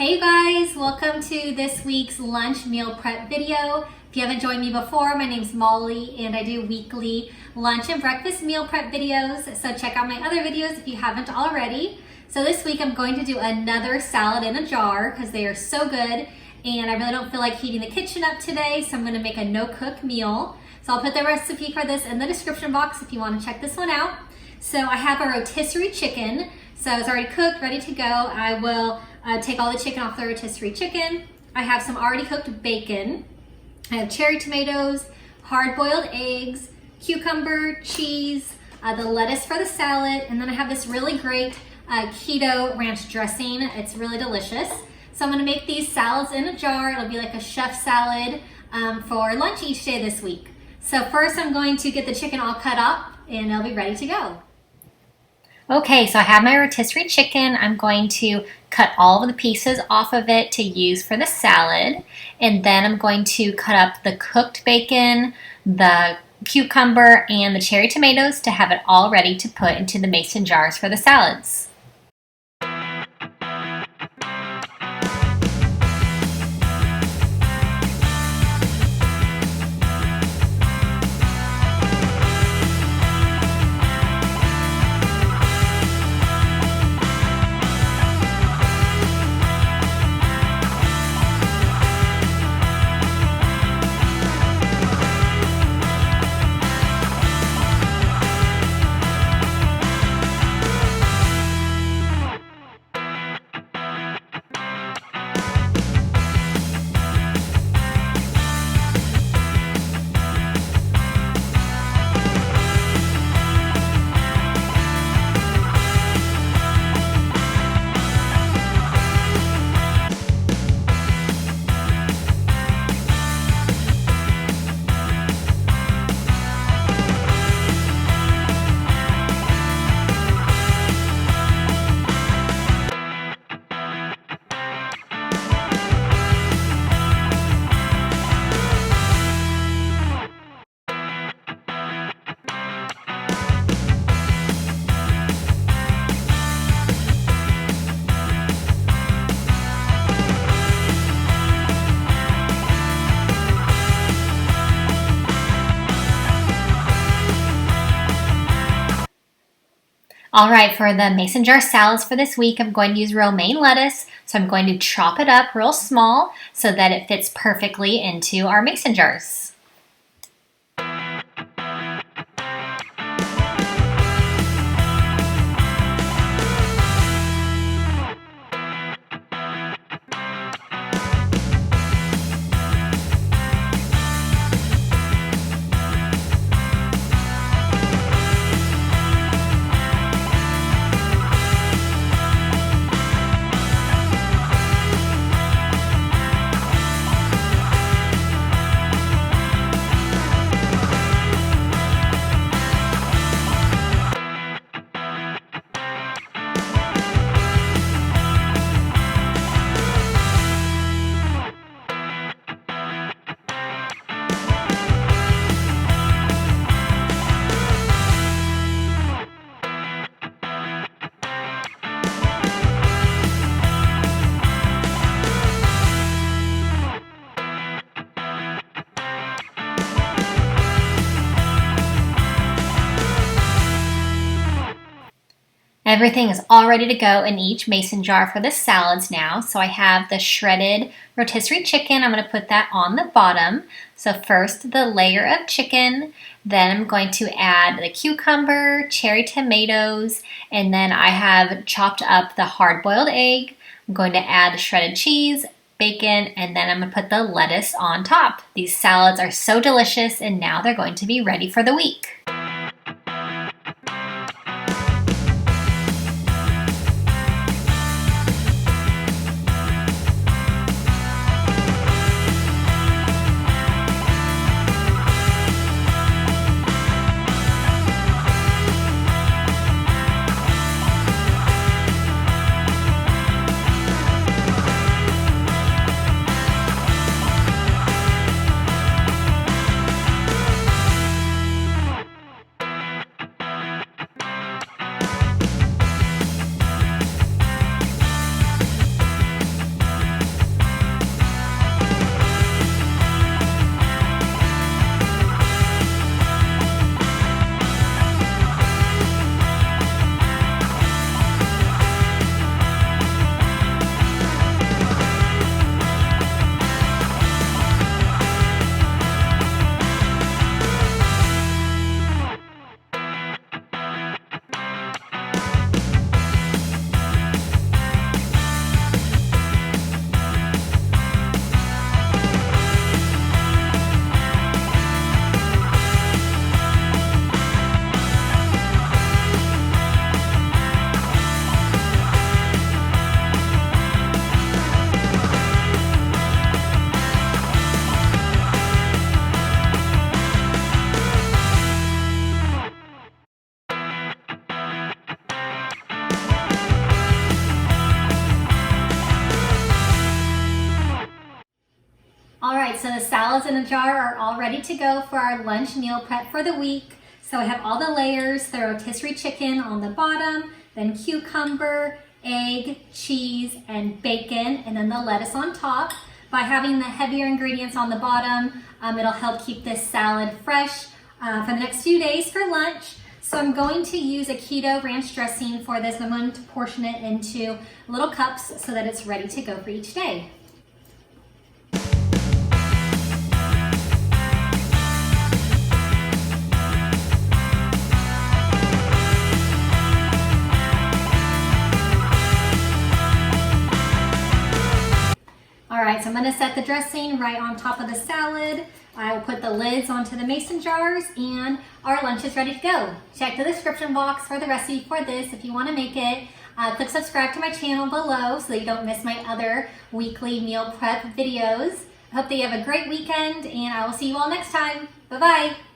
Hey guys, welcome to this week's lunch meal prep video. If you haven't joined me before, my name's Molly and I do weekly lunch and breakfast meal prep videos. So check out my other videos if you haven't already. So this week I'm going to do another salad in a jar because they are so good and I really don't feel like heating the kitchen up today, so I'm going to make a no-cook meal. So I'll put the recipe for this in the description box if you want to check this one out. So I have a rotisserie chicken. So it's already cooked, ready to go. I will take all the chicken off the rotisserie chicken. I have some already cooked bacon. I have cherry tomatoes, hard-boiled eggs, cucumber, cheese, the lettuce for the salad, and then I have this really great keto ranch dressing. It's really delicious. So I'm gonna make these salads in a jar. It'll be like a chef salad for lunch each day this week. So first I'm going to get the chicken all cut up and it'll be ready to go. Okay, so I have my rotisserie chicken. I'm going to cut all of the pieces off of it to use for the salad. And then I'm going to cut up the cooked bacon, the cucumber, and the cherry tomatoes to have it all ready to put into the mason jars for the salads. All right, for the mason jar salads for this week, I'm going to use romaine lettuce. So I'm going to chop it up real small so that it fits perfectly into our mason jars. Everything is all ready to go in each mason jar for the salads now. So I have the shredded rotisserie chicken. I'm going to put that on the bottom. So first the layer of chicken, then I'm going to add the cucumber, cherry tomatoes, and then I have chopped up the hard-boiled egg. I'm going to add the shredded cheese, bacon, and then I'm going to put the lettuce on top. These salads are so delicious and now they're going to be ready for the week. so the salads in a jar are all ready to go for our lunch meal prep for the week. So I have all the layers, the rotisserie chicken on the bottom, then cucumber, egg, cheese, and bacon, and then the lettuce on top. By having the heavier ingredients on the bottom, it'll help keep this salad fresh for the next few days for lunch. So I'm going to use a keto ranch dressing for this. I'm going to portion it into little cups so that it's ready to go for each day. Alright, so I'm going to set the dressing right on top of the salad. I will put the lids onto the mason jars and our lunch is ready to go. Check the description box for the recipe for this if you want to make it. Click subscribe to my channel below so that you don't miss my other weekly meal prep videos. I hope that you have a great weekend and I will see you all next time. Bye-bye.